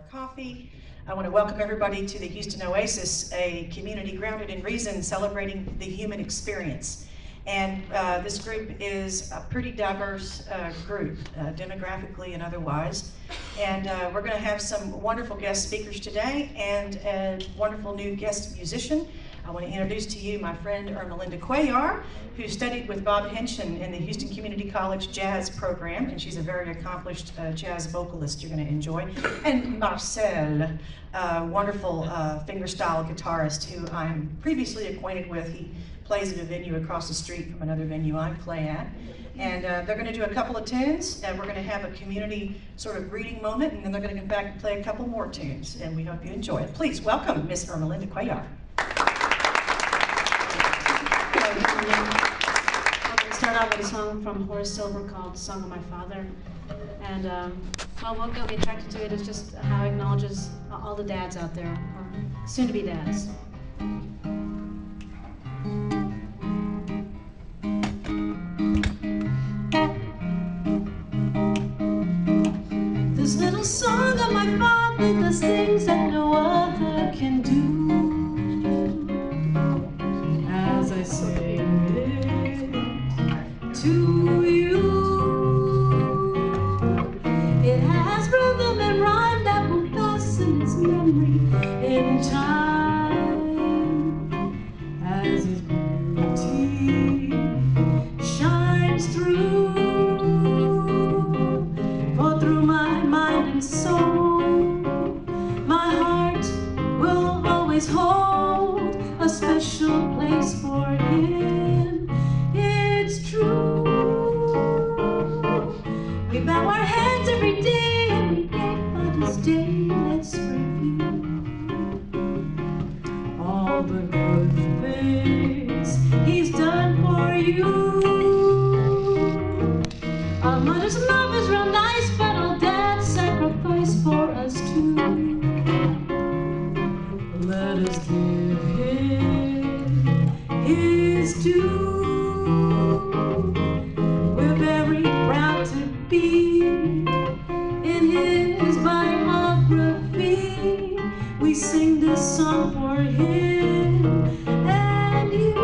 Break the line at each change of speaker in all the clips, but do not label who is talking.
our coffee. I want to welcome everybody to the Houston Oasis, a community grounded in reason, celebrating the human experience. And this group is a pretty diverse group, demographically and otherwise. And we're going to have some wonderful guest speakers today and a wonderful new guest musician. I want to introduce to you my friend Ermelinda Cuellar, who studied with Bob Henshin in the Houston Community College Jazz program, and she's a very accomplished jazz vocalist you're going to enjoy. And Marcel, a wonderful fingerstyle guitarist who I'm previously acquainted with. He plays at a venue across the street from another venue I play at. And they're going to do a couple of tunes, and we're going to have a community sort of greeting moment, and then they're going to come back and play a couple more tunes, and we hope you enjoy it. Please welcome Miss Ermelinda Cuellar.
I'm going to start out with a song from Horace Silver called Song of My Father. And what got me attracted to it is just how it acknowledges all the dads out there, or soon-to-be dads. This little song of my father does things that no other can do. As I sing it to you, it has rhythm and rhyme that will fasten his memory in time. As his beauty shines through, for through my mind and soul, my heart will always hold a special place for him. It's true. We bow our heads every day and we get by this day. Let's review all the good things he's done for you. Our mother's love is real nice, but all dad's sacrifice for us too. Let us give him his due. We're very proud to be in his biography. We sing this song for him and you.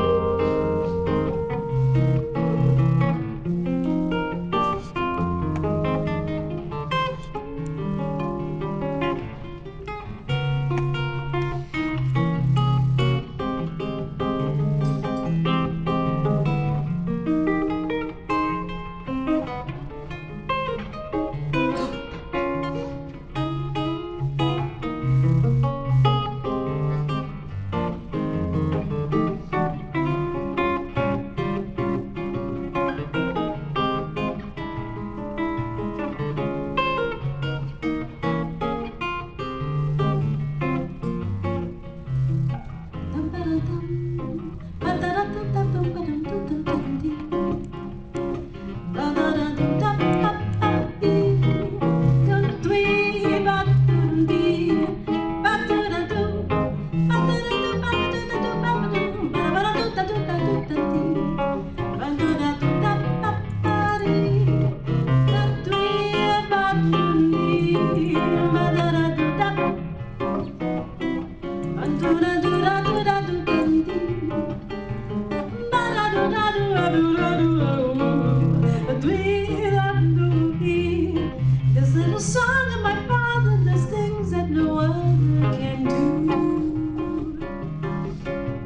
This little song of my father does things that no other can do.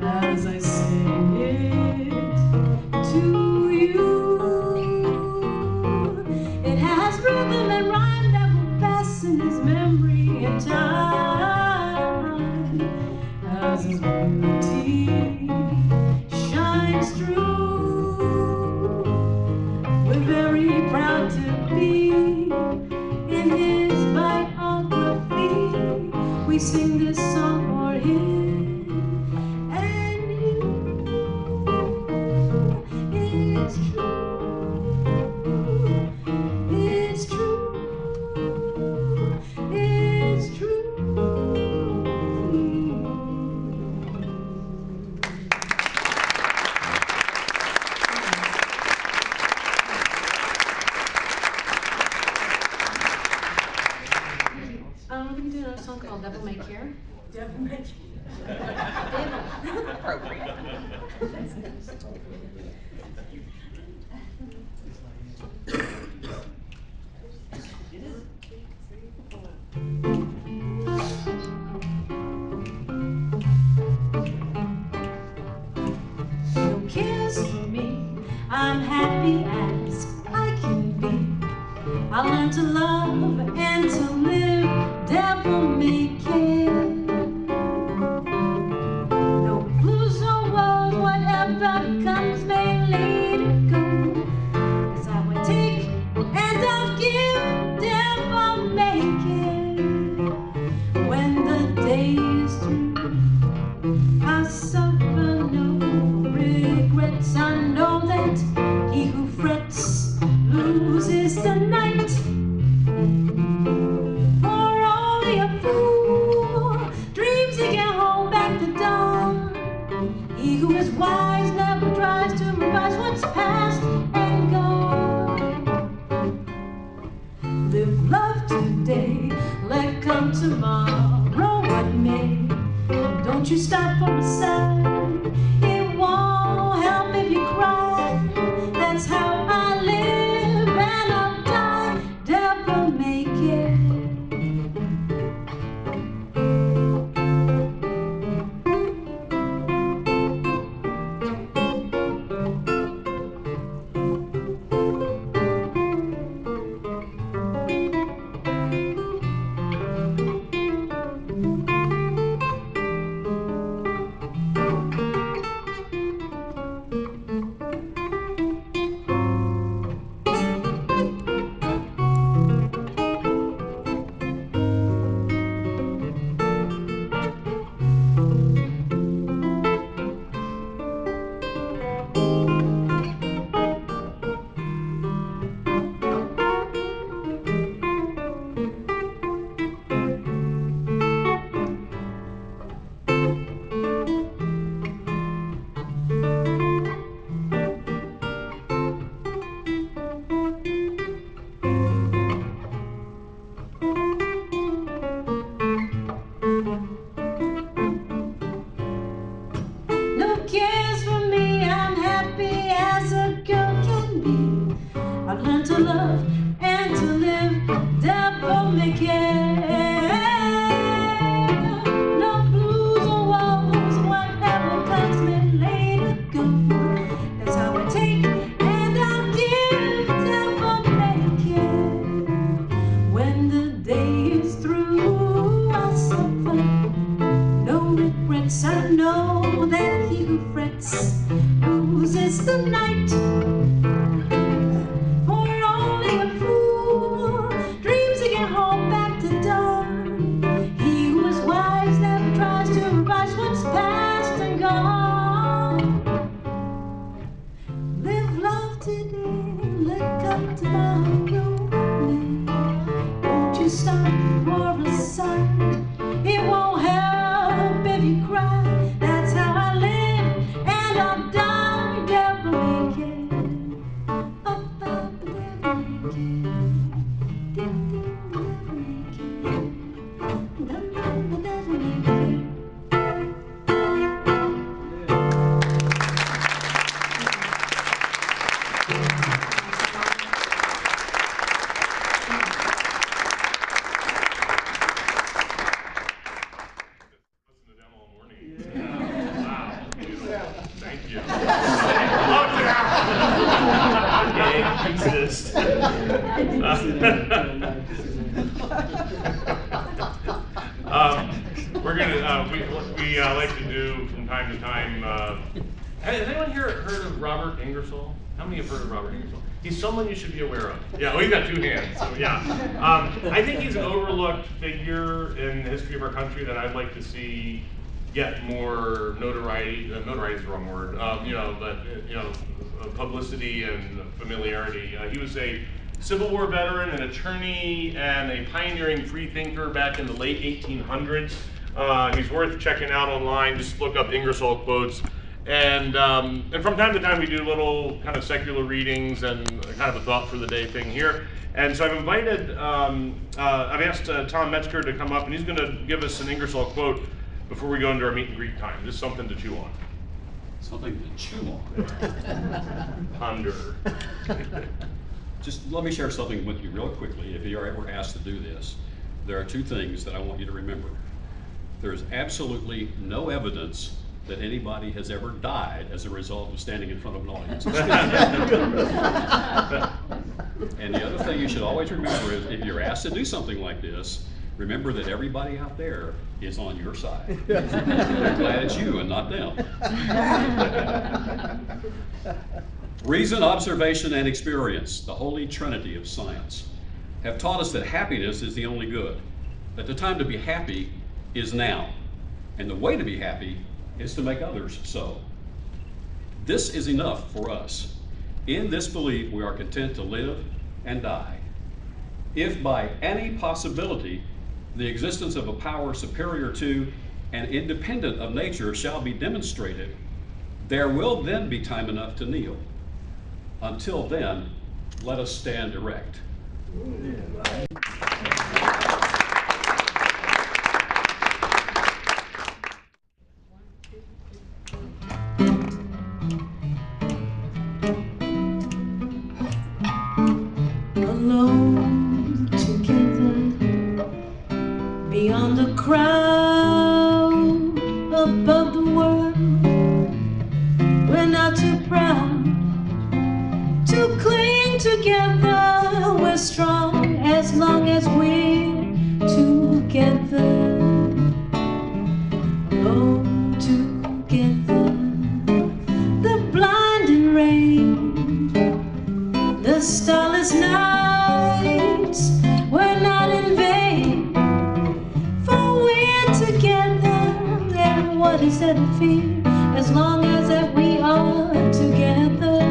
As I sing it to you, it has rhythm and rhyme that will fasten his memory in time. As his beauty shines through, we're very proud to be in his biography. We sing this song for him and you. It's true. It's true. It's true. We can do another song called Devil May Care.
Devil May Care.
Appropriate.
No cares for me, I'm happy as I can be. I learned to love and to live, devil may care. No blues, no woes, whatever comes may later go. That's how I take and I'll give, devil may care. When the day is through, I suffer no regrets. I know that he who frets loses the night. For only a fool dreams he can hold back the dawn. He who is wise never tries to revise what's past and gone. Live love today, let come tomorrow what may. Don't you stop for a sign, it won't help if you cry. That's how I live and I'll die, devil may care. No cares for me, I'm happy as a girl can be. I've learned to love and to live, devil may care. No blues or woes, whatever comes may later go. That's how I take and I'll give, devil may care. When the day is through, I suffer no regrets. I know that he who frets loses the night. For only a fool dreams he can hold back the dawn. He who is wise never tries to revise what's past and gone. Live love today, let come tomorrow. Won't you stop for a sign? It won't help if you cry. That's how I live and I'll die, devil may care. About the devil may care. Ding, ding, the devil may care. Dum, dum, the devil may care.
Listen to them all morning. Wow. Thank you. Okay, exist. We're gonna we like to do from time to time. Has anyone here heard of Robert Ingersoll? How many have heard of Robert Ingersoll? He's someone you should be aware of. Yeah, well, he's got 2 hands, so yeah. I think he's an overlooked figure in the history of our country that I'd like to see get more notoriety. Notoriety is the wrong word. Publicity and familiarity. He was a Civil War veteran, an attorney, and a pioneering free thinker back in the late 1800s. He's worth checking out online. Just look up Ingersoll quotes. And from time to time we do little kind of secular readings and kind of a thought for the day thing here. And so I've invited, I've asked Tom Metzger to come up, and he's going to give us an Ingersoll quote before we go into our meet and greet time. Just something to chew on.
Something to chew on.
Ponder.
Just let me share something with you real quickly. If you're ever asked to do this, there are two things that I want you to remember. There's absolutely no evidence that anybody has ever died as a result of standing in front of an audience. And the other thing you should always remember is if you're asked to do something like this, remember that everybody out there is on your side. They're glad it's you and not them. Reason, observation, and experience, the holy trinity of science, have taught us that happiness is the only good, that the time to be happy is now, and the way to be happy is to make others so. This is enough for us. In this belief, we are content to live and die. If by any possibility the existence of a power superior to and independent of nature shall be demonstrated, there will then be time enough to kneel. Until then, let us stand erect.
Alone together beyond the crowd, above the world. We're not too proud to cling together. We're strong as long as we're together. Oh, together. The blinding rain, the starless nights were not in vain, for we're together. And what is there to fear as long as that we are together?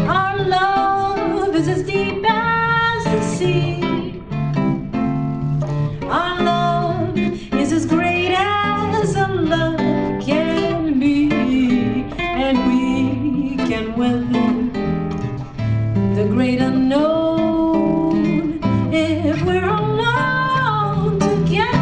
Our love is as deep as the sea. Our love is as great as a love can be, and we can weather the great unknown if we're alone together.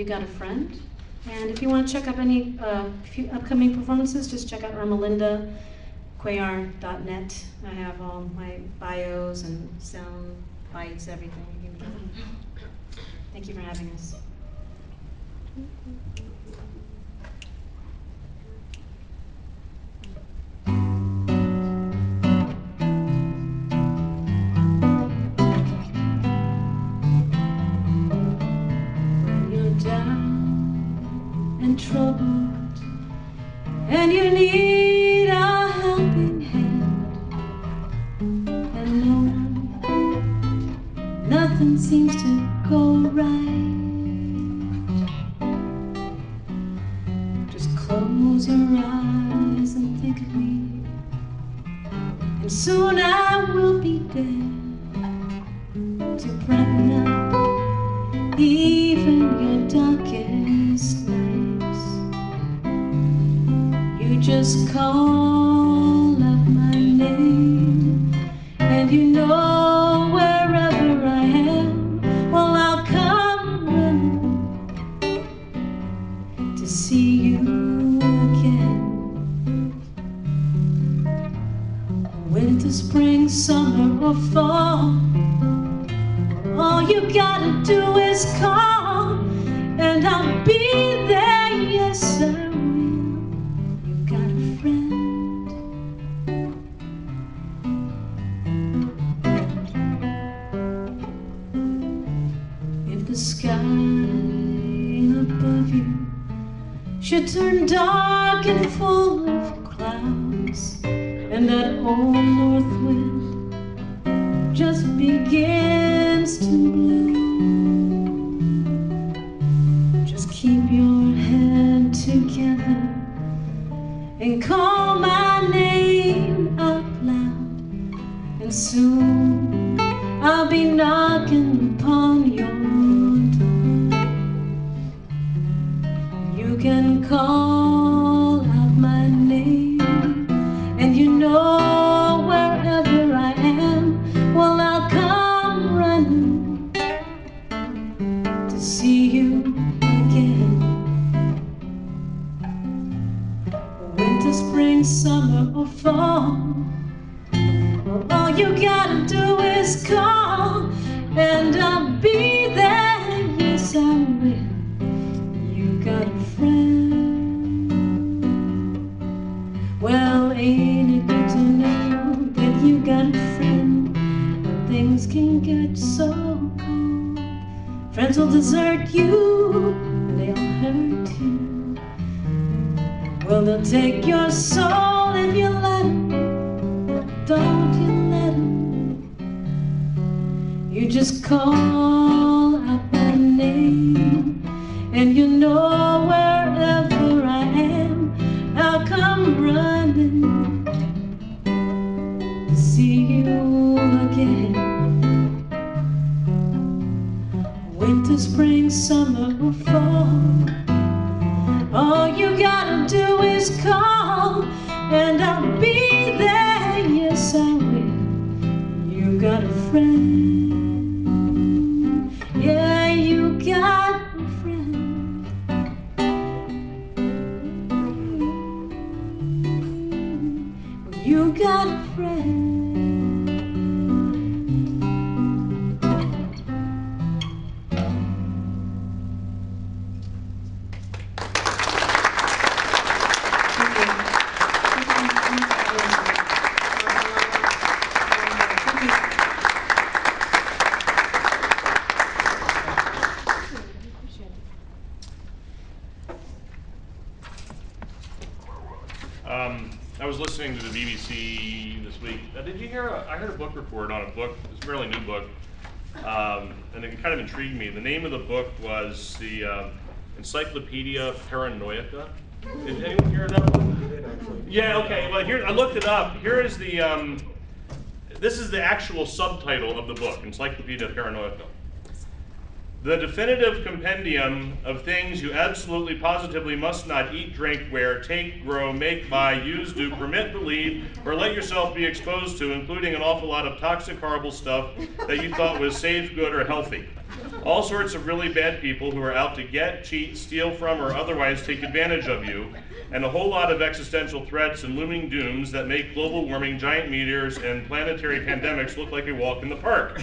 got a friend. And if you want to check out any upcoming performances, just check out Ermelinda, Cuellar.net. I have all my bios and sound bites, everything. Thank you for having us. When you're down and troubled and you need a helping hand, and nothing seems to go right, just close your eyes and think of me, and soon I will be there to brighten up even your darkest nights. You just call out my name, and you know wherever I am, well, I'll come running to see you again. Winter, spring, summer, or fall, all you gotta do is call, and I'll be there, yes I will. You got a friend. If the sky above you should turn dark and full of clouds, and that old north wind just begins to blow, just keep your head together and call my name out loud, and soon I'll be knocking upon your door. You can call out my name, and you know wherever I am, well, I'll come running to see you again. Winter, spring, summer, or fall, well, all you gotta do is call, and I'll be there, yes I will. You got a friend. Well, ain't it good to know that you got a friend when things can get so cold? Friends will desert you, they'll hurt you. Well, they'll take your soul if you let them, but don't you let them. You just call out my name, and you know wherever I am, I'll come running to see you again. Winter, spring, summer, or fall, all you gotta do is call, and I'll be there, yes I will. You got a friend. Yeah, you got a friend. You got a friend.
I was listening to the BBC this week. Did you hear? I heard a book report on a book. It's a fairly new book, and it kind of intrigued me. The name of the book was the Encyclopedia Paranoica. Did anyone hear that book? Yeah. Okay. Well, here I looked it up. Here is the. This is the actual subtitle of the book, Encyclopedia Paranoica. The definitive compendium of things you absolutely positively must not eat, drink, wear, take, grow, make, buy, use, do, permit, believe, or let yourself be exposed to, including an awful lot of toxic, horrible stuff that you thought was safe, good, or healthy. All sorts of really bad people who are out to get, cheat, steal from, or otherwise take advantage of you, and a whole lot of existential threats and looming dooms that make global warming, giant meteors, and planetary pandemics look like a walk in the park.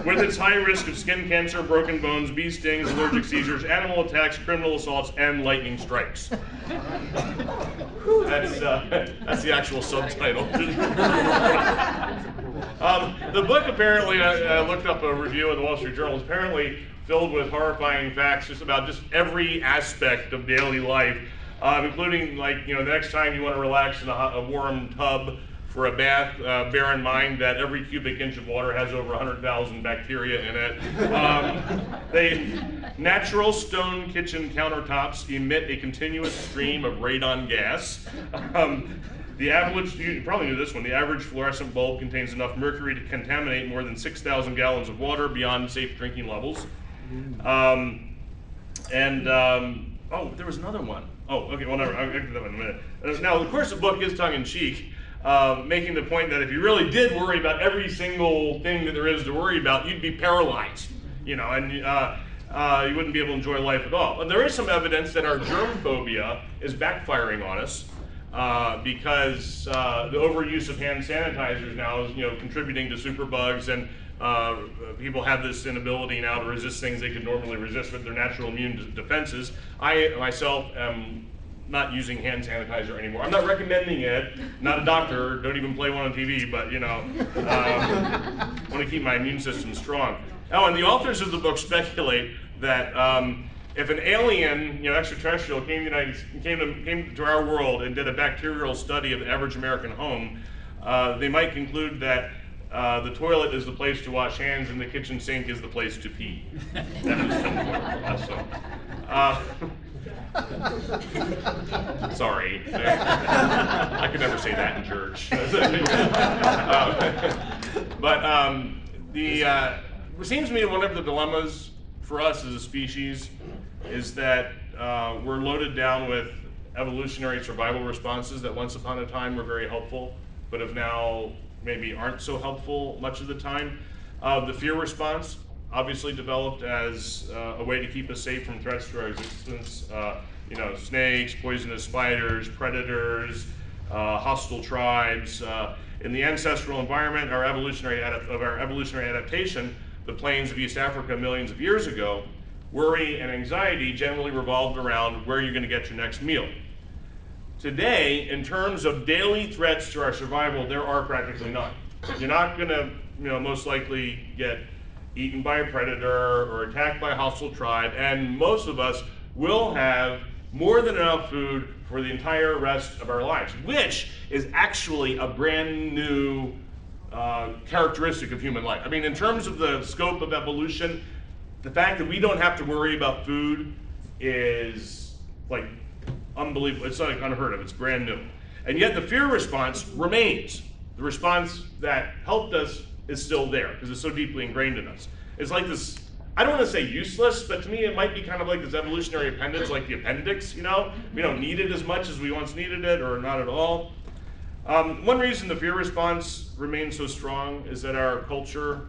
With its high risk of skin cancer, broken bones, bee stings, allergic seizures, animal attacks, criminal assaults, and lightning strikes. That's the actual subtitle. The book apparently, I looked up a review in the Wall Street Journal, is apparently filled with horrifying facts just about just every aspect of daily life, including, like, the next time you want to relax in a warm tub for a bath, bear in mind that every cubic inch of water has over 100,000 bacteria in it. Natural stone kitchen countertops emit a continuous stream of radon gas. The average, you probably knew this one, the average fluorescent bulb contains enough mercury to contaminate more than 6,000 gallons of water beyond safe drinking levels. Oh, there was another one. Oh, okay, well, never, I'll get to that one in a minute. Now, of course, the book is tongue-in-cheek, making the point that if you really did worry about every single thing that there is to worry about, you'd be paralyzed, and you wouldn't be able to enjoy life at all. And there is some evidence that our germ phobia is backfiring on us, because the overuse of hand sanitizers now is, contributing to superbugs, and people have this inability now to resist things they could normally resist with their natural immune defenses. I myself am not using hand sanitizer anymore. I'm not recommending it. Not a doctor. Don't even play one on TV. But want to keep my immune system strong. Oh, and the authors of the book speculate that if an alien, extraterrestrial, came to our world and did a bacterial study of the average American home, they might conclude that the toilet is the place to wash hands and the kitchen sink is the place to pee. That was sorry. I could never say that in church. It seems to me that one of the dilemmas for us as a species is that we're loaded down with evolutionary survival responses that once upon a time were very helpful, but have now maybe aren't so helpful much of the time. The fear response obviously developed as a way to keep us safe from threats to our existence. Snakes, poisonous spiders, predators, hostile tribes. In the ancestral environment, our evolutionary adaptation, the plains of East Africa millions of years ago, worry and anxiety generally revolved around where you're going to get your next meal. Today, in terms of daily threats to our survival, there are practically none. You're not going to, most likely get eaten by a predator or attacked by a hostile tribe, and most of us will have more than enough food for the entire rest of our lives, which is actually a brand new characteristic of human life. I mean, in terms of the scope of evolution, the fact that we don't have to worry about food is like unbelievable. It's like unheard of. It's brand new. And yet the fear response remains. The response that helped us is still there because it's so deeply ingrained in us. It's like this, I don't want to say useless, but to me it might be kind of like this evolutionary appendage, like the appendix, We don't need it as much as we once needed it, or not at all. One reason the fear response remains so strong is that our culture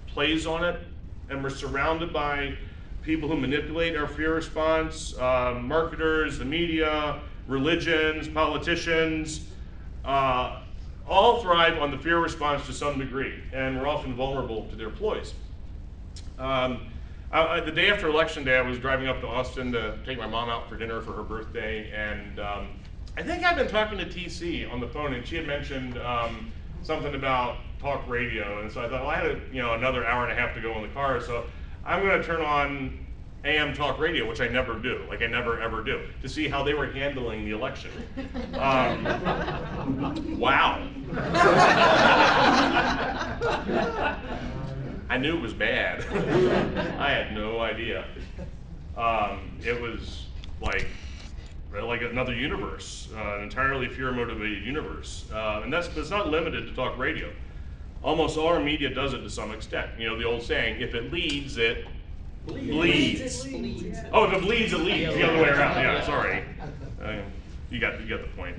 plays on it, and we're surrounded by people who manipulate our fear response, marketers, the media, religions, politicians, all thrive on the fear response to some degree, and we're often vulnerable to their ploys. The day after Election Day, I was driving up to Austin to take my mom out for dinner for her birthday, and I think I'd been talking to TC on the phone, and she had mentioned something about talk radio, and so I thought, well, I had another hour and a half to go in the car, so I'm going to turn on AM talk radio, which I never do, like I never ever do, to see how they were handling the election. Wow. I knew it was bad. I had no idea. It was like another universe, an entirely fear-motivated universe. And it's not limited to talk radio. Almost all our media does it to some extent. The old saying, if it leads, it bleeds. Oh, if it bleeds, it leads. The other way around. Yeah, sorry. You got the point.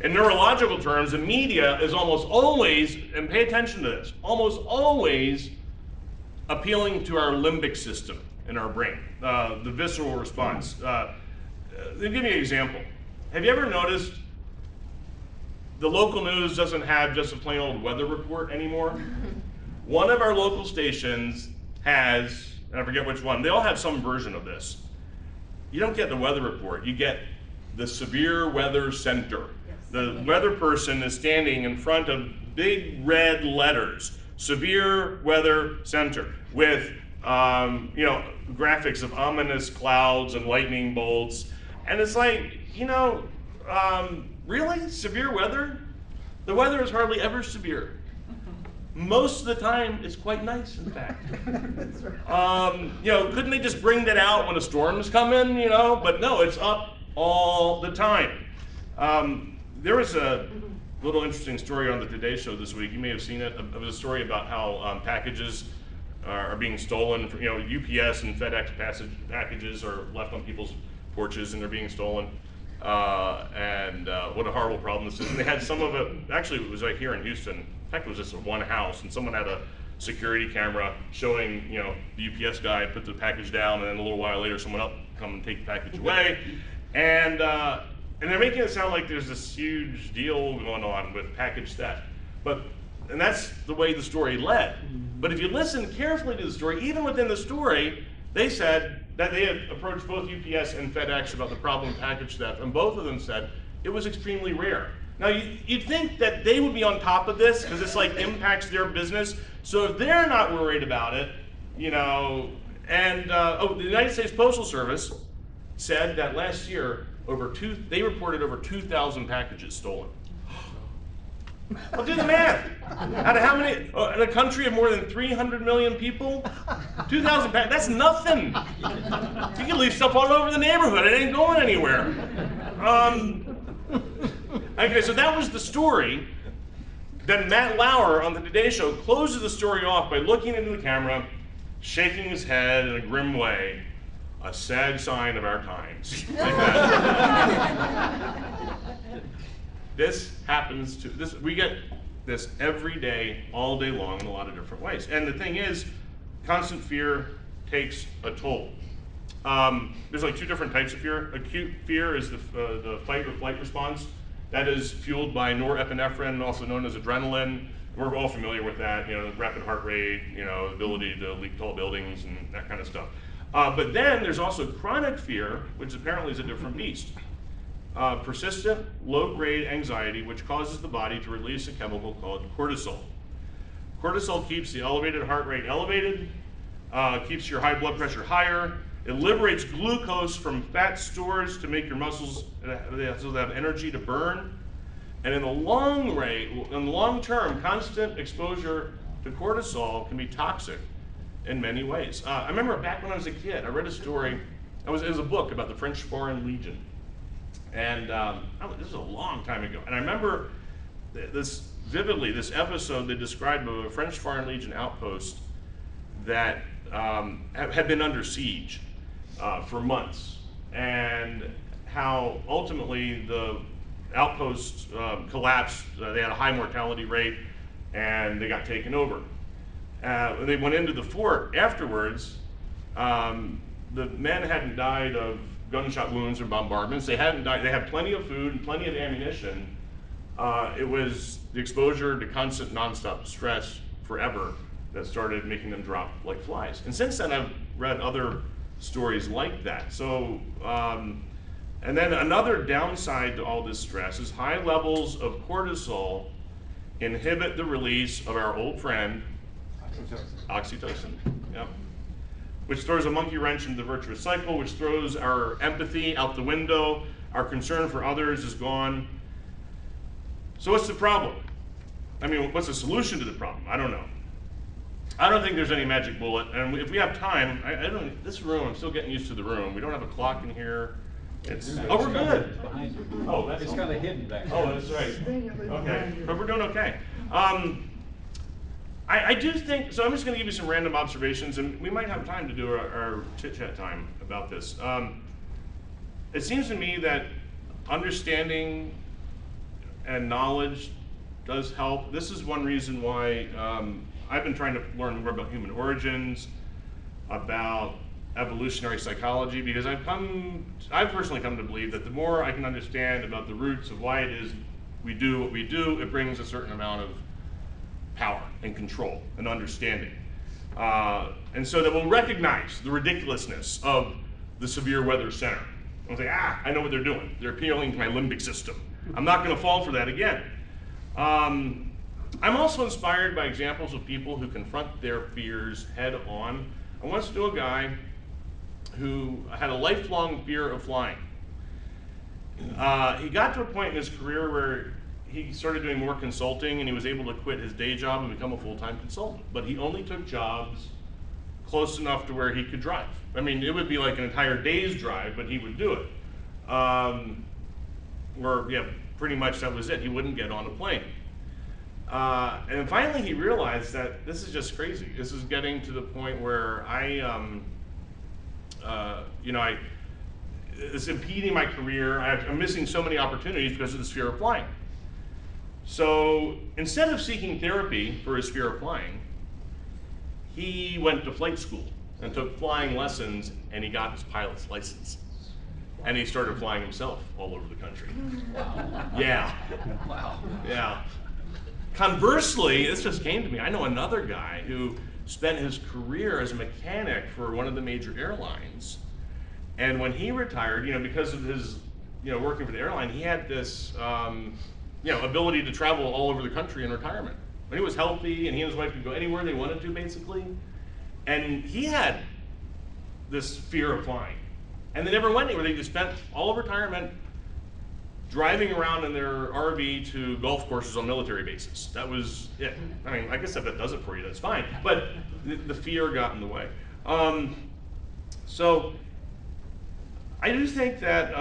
In neurological terms, the media is almost always, and pay attention to this, almost always appealing to our limbic system in our brain, the visceral response. Let me give you an example. Have you ever noticed the local news doesn't have just a plain old weather report anymore? One of our local stations has, and I forget which one, they all have some version of this. You don't get the weather report, you get the severe weather center. The weather person is standing in front of big red letters, severe weather center, with graphics of ominous clouds and lightning bolts. And it's like, really? Severe weather? The weather is hardly ever severe. Most of the time, it's quite nice, in fact. Couldn't they just bring that out when a storm's coming, But no, it's up all the time. There was a little interesting story on the Today Show this week. You may have seen it. It was a story about how packages are being stolen. UPS and FedEx packages are left on people's porches and they're being stolen. And what a horrible problem this is. And they had some of it, actually it was right here in Houston. In fact, it was just one house, and someone had a security camera showing, the UPS guy put the package down, and then a little while later someone else come and take the package away. And they're making it sound like there's this huge deal going on with package theft. And that's the way the story led. But if you listen carefully to the story, even within the story, they said that they had approached both UPS and FedEx about the problem of package theft, and both of them said it was extremely rare. Now, you'd think that they would be on top of this because this impacts their business. So if they're not worried about it, the United States Postal Service said that last year they reported over 2,000 packages stolen. Well, do the math. Out of how many, in a country of more than 300 million people, 2,000 packages, that's nothing. You can leave stuff all over the neighborhood, it ain't going anywhere. Okay, so that was the story. Then Matt Lauer on the Today Show closes the story off by looking into the camera, shaking his head in a grim way, a sad sign of our times. Like that. This happens we get this every day, all day long, in a lot of different ways. And the thing is, constant fear takes a toll. There's two different types of fear. Acute fear is the fight or flight response. That is fueled by norepinephrine, also known as adrenaline. We're all familiar with that, rapid heart rate, ability to leap tall buildings and that kind of stuff. But then there's also chronic fear, which apparently is a different beast. Persistent, low-grade anxiety, which causes the body to release a chemical called cortisol. Cortisol keeps the elevated heart rate elevated, keeps your high blood pressure higher. It liberates glucose from fat stores to make your muscles so they have energy to burn. And in the long term, constant exposure to cortisol can be toxic in many ways. I remember back when I was a kid, I read a story. It was a book about the French Foreign Legion. And this was a long time ago. And I remember this vividly, this episode they described of a French Foreign Legion outpost that had been under siege for months, and how ultimately the outpost collapsed. They had a high mortality rate, and they got taken over. When they went into the fort afterwards, the men hadn't died of gunshot wounds or bombardments. They hadn't died. They had plenty of food and plenty of ammunition. It was the exposure to constant nonstop stress forever that started making them drop like flies. And since then, I've read other stories like that. So, and then another downside to all this stress is high levels of cortisol inhibit the release of our old friend, oxytocin. Yep. Which throws a monkey wrench into the virtuous cycle, which throws our empathy out the window. Our concern for others is gone. So what's the problem? I mean, what's the solution to the problem? I don't know. I don't think there's any magic bullet. And if we have time, this room, I'm still getting used to the room. We don't have a clock in here. Oh, we're good. Oh, that's
kind of hidden back there.
Oh, that's right. Okay, but we're doing okay. I do think, so I'm just gonna give you some random observations, and we might have time to do our chit-chat time about this. It seems to me that understanding and knowledge does help. This is one reason why I've been trying to learn more about human origins, about evolutionary psychology, because I've personally come to believe that the more I can understand about the roots of why it is we do what we do, it brings a certain amount of power and control and understanding. And so that we'll recognize the ridiculousness of the severe weather center. I'll say, I know what they're doing. They're appealing to my limbic system. I'm not going to fall for that again. I'm also inspired by examples of people who confront their fears head on. I once knew a guy who had a lifelong fear of flying. He got to a point in his career where he started doing more consulting, and he was able to quit his day job and become a full-time consultant. But he only took jobs close enough to where he could drive. I mean, it would be like an entire day's drive, but he would do it. Pretty much that was it. He wouldn't get on a plane. And finally he realized that this is just crazy. This is getting to the point where it's impeding my career. I'm missing so many opportunities because of this fear of flying. So instead of seeking therapy for his fear of flying, he went to flight school and took flying lessons, and he got his pilot's license. And he started flying himself all over the country. Wow. Yeah.
Wow.
Yeah. Conversely, this just came to me, I know another guy who spent his career as a mechanic for one of the major airlines. And when he retired, because of his, working for the airline, he had this, ability to travel all over the country in retirement. When he was healthy, and he and his wife could go anywhere they wanted to, basically. And he had this fear of flying. And they never went anywhere. They just spent all of retirement driving around in their RV to golf courses on military bases. That was it. I mean, like I said, that does it for you, that's fine. But the fear got in the way. So I do think that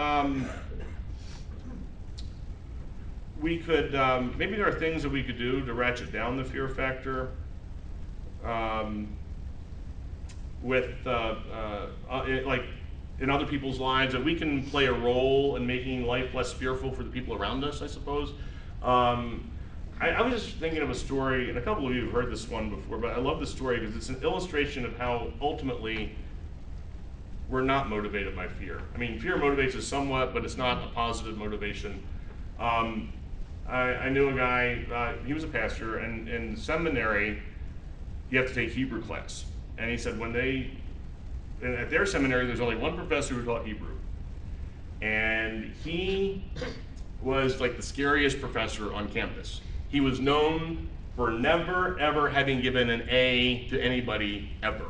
we could, maybe there are things that we could do to ratchet down the fear factor like in other people's lives, that we can play a role in making life less fearful for the people around us, I suppose. I was just thinking of a story, and a couple of you have heard this one before, but I love the story because it's an illustration of how ultimately we're not motivated by fear. I mean, fear motivates us somewhat, but it's not a positive motivation. I knew a guy, he was a pastor, and in seminary, you have to take Hebrew class. And he said at their seminary, there's only one professor who taught Hebrew. And he was like the scariest professor on campus. He was known for never, ever having given an A to anybody, ever.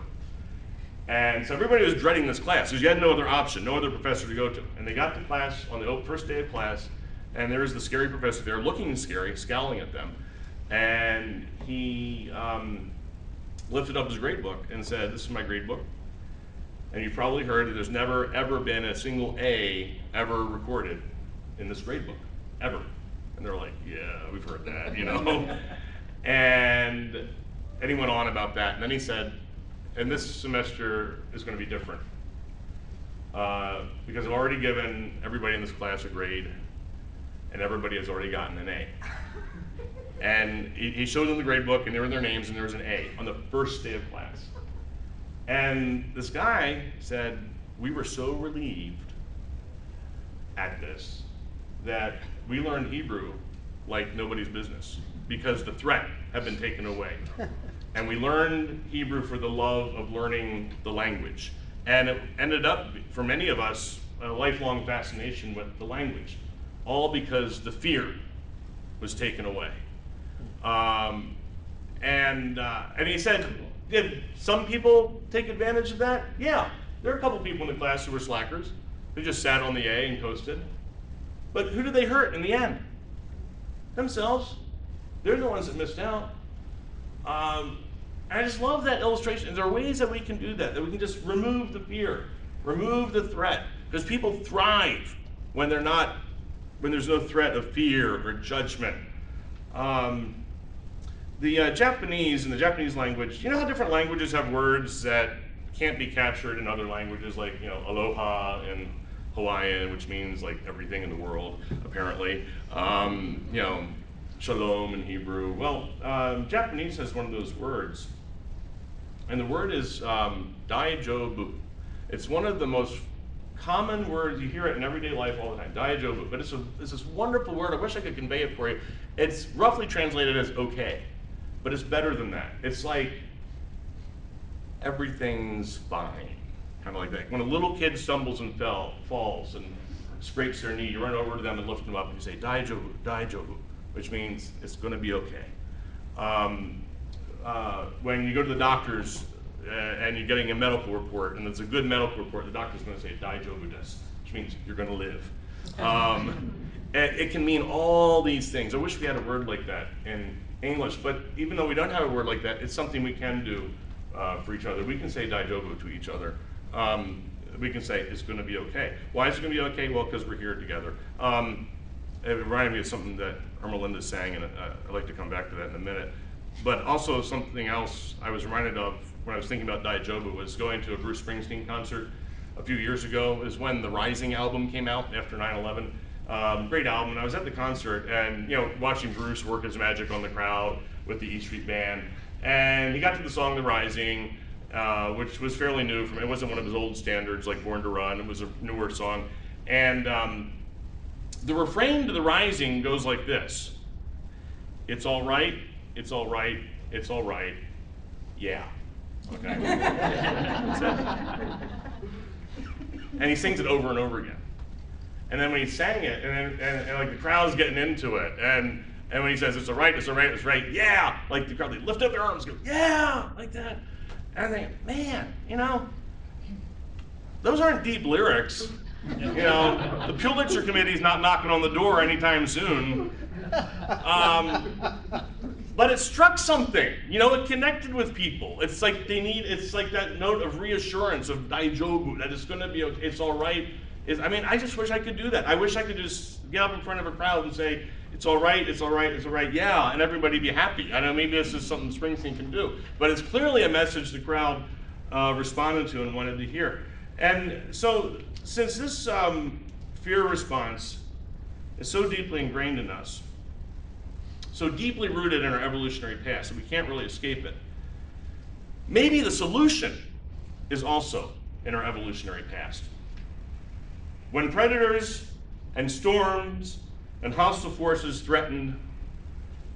And so everybody was dreading this class because you had no other option, no other professor to go to. And they got to class on the first day of class, and there was the scary professor there, looking scary, scowling at them. And he lifted up his grade book and said, "This is my grade book. And you've probably heard that there's never, ever been a single A ever recorded in this grade book, ever." And they're like, "Yeah, we've heard that, And he went on about that. And then he said, "And this semester is going to be different. Because I've already given everybody in this class a grade, and everybody has already gotten an A." And he showed them the grade book, and there were their names, and there was an A on the first day of class. And this guy said, "We were so relieved at this that we learned Hebrew like nobody's business because the threat had been taken away. And we learned Hebrew for the love of learning the language. And it ended up, for many of us, a lifelong fascination with the language, all because the fear was taken away." And he said, did some people take advantage of that? Yeah, there are a couple people in the class who were slackers, who just sat on the A and coasted. But who did they hurt in the end? Themselves. They're the ones that missed out. And I just love that illustration. There are ways that we can do that we can just remove the fear, remove the threat, because people thrive when there's no threat of fear or judgment. The Japanese, in the Japanese language, you know how different languages have words that can't be captured in other languages, like, aloha in Hawaiian, which means like everything in the world, apparently. shalom in Hebrew. Well, Japanese has one of those words, and the word is daijobu. It's one of the most common words. You hear it in everyday life all the time, daijobu. But it's this wonderful word. I wish I could convey it for you. It's roughly translated as okay, but it's better than that. It's like everything's fine, kind of like that. When a little kid stumbles and falls and scrapes their knee, you run over to them and lift them up and you say, daijobu, daijobu, which means it's going to be okay. When you go to the doctors and you're getting a medical report, and it's a good medical report, the doctor's going to say, daijobu desu, which means you're going to live. It can mean all these things. I wish we had a word like that in English, but even though we don't have a word like that, it's something we can do for each other. We can say daijobu to each other. We can say it's going to be okay. Why is it going to be okay? Well, because we're here together. It reminded me of something that Ermelinda sang, and I'd like to come back to that in a minute. But also something else I was reminded of when I was thinking about daijobu was going to a Bruce Springsteen concert a few years ago. Is when the Rising album came out after 9/11. Great album. And I was at the concert and watching Bruce work his magic on the crowd with the E Street Band. And he got to the song "The Rising," which was fairly new. It wasn't one of his old standards like "Born to Run." It was a newer song. And the refrain to "The Rising" goes like this: "It's all right, it's all right, it's all right, yeah." Okay. And he sings it over and over again. And then when he sang it, and like the crowd's getting into it, and when he says, "It's all right, it's all right, it's right, yeah," like the crowd, they lift up their arms, go, "Yeah," like that. And I think, man, those aren't deep lyrics. The Pulitzer Committee's not knocking on the door anytime soon. But it struck something. It connected with people. It's like it's like that note of reassurance of daijobu, that it's going to be okay, it's all right. I just wish I could do that. I wish I could just get up in front of a crowd and say, "It's all right, it's all right, it's all right, yeah," and everybody be happy. I know maybe this is something Springsteen can do, but it's clearly a message the crowd responded to and wanted to hear. And so, since this fear response is so deeply ingrained in us, so deeply rooted in our evolutionary past that we can't really escape it, maybe the solution is also in our evolutionary past. When predators and storms and hostile forces threatened,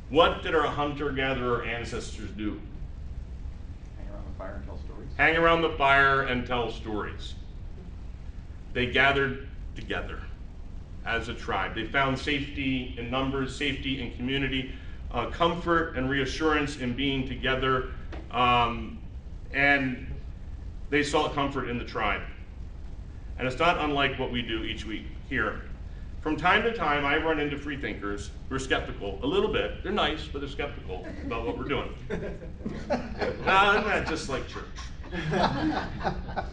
what did our hunter-gatherer ancestors do?
Hang around the fire and tell stories.
Hang around the fire and tell stories. They gathered together as a tribe. They found safety in numbers, safety in community, comfort and reassurance in being together, and they sought comfort in the tribe. And it's not unlike what we do each week here. From time to time, I run into free thinkers who are skeptical, a little bit. They're nice, but they're skeptical about what we're doing. Isn't that just like church?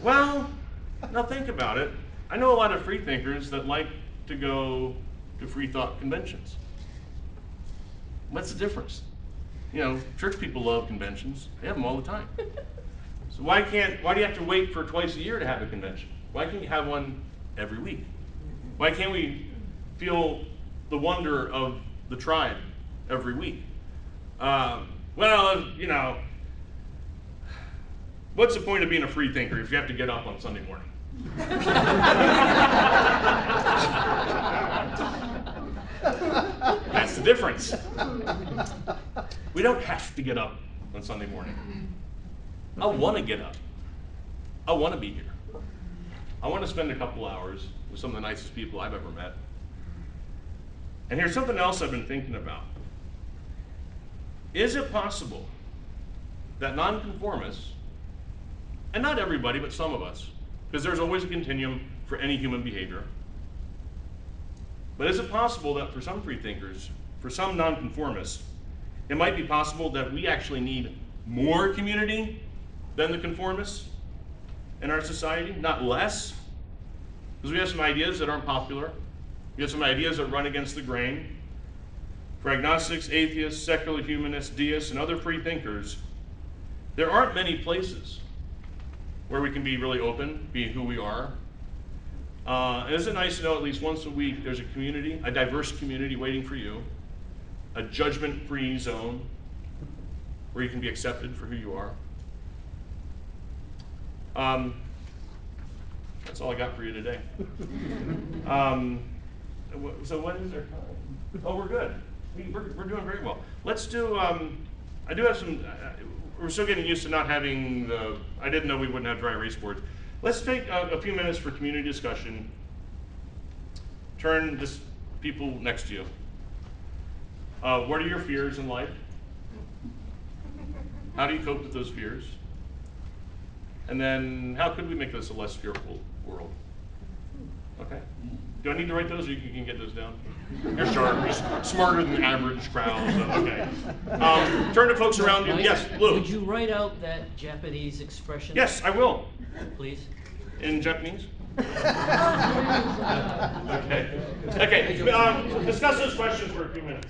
Well, now think about it. I know a lot of free thinkers that like to go to free thought conventions. What's the difference? Church people love conventions. They have them all the time. So why do you have to wait for twice a year to have a convention? Why can't you have one every week? Why can't we feel the wonder of the tribe every week? What's the point of being a free thinker if you have to get up on Sunday morning? That's the difference. We don't have to get up on Sunday morning. I want to get up. I want to be here. I want to spend a couple hours with some of the nicest people I've ever met. And here's something else I've been thinking about. Is it possible that nonconformists, and not everybody, but some of us, because there's always a continuum for any human behavior, but is it possible that for some free thinkers, for some nonconformists, it might be possible that we actually need more community than the conformists in our society, not less? Because we have some ideas that aren't popular. We have some ideas that run against the grain. For agnostics, atheists, secular humanists, deists, and other free thinkers, there aren't many places where we can be really open, be who we are. Isn't it nice to know at least once a week there's a community, a diverse community waiting for you, a judgment-free zone where you can be accepted for who you are. That's all I got for you today. So what is our time? Oh, we're good. We're doing very well. Let's do, I do have some, we're still getting used to not having I didn't know we wouldn't have dry erase boards. Let's take a few minutes for community discussion. Turn to people next to you. What are your fears in life? How do you cope with those fears? And then how could we make this a less fearful world? Okay. Do I need to write those, or you can get those down? You're sharp. You're smarter than the average crowd. So, okay. Turn to folks around you.
Mike,
Yes, Lou.
Would you write out that Japanese expression?
Yes, I will.
Please.
In Japanese? Okay. Okay. Discuss those questions for a few minutes.